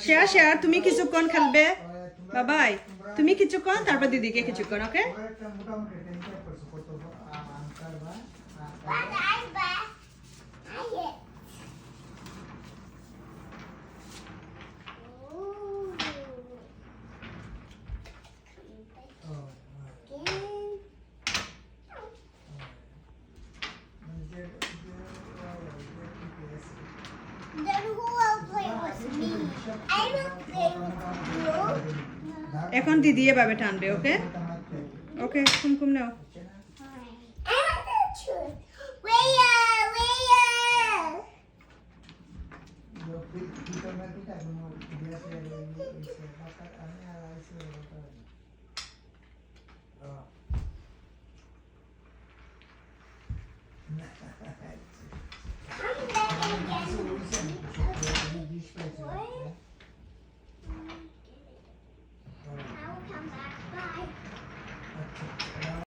Share share তুমি কিছুক্ষণ খেলবে বাবাই তুমি কিছুক্ষণ তারপর দিদিকে কিছুক্ষণ ওকে Then who will play with me? I will play with you. এখন দিদি এভাবে টানবে ওকে ওকে কুমকুম নাও I want to choose. Where?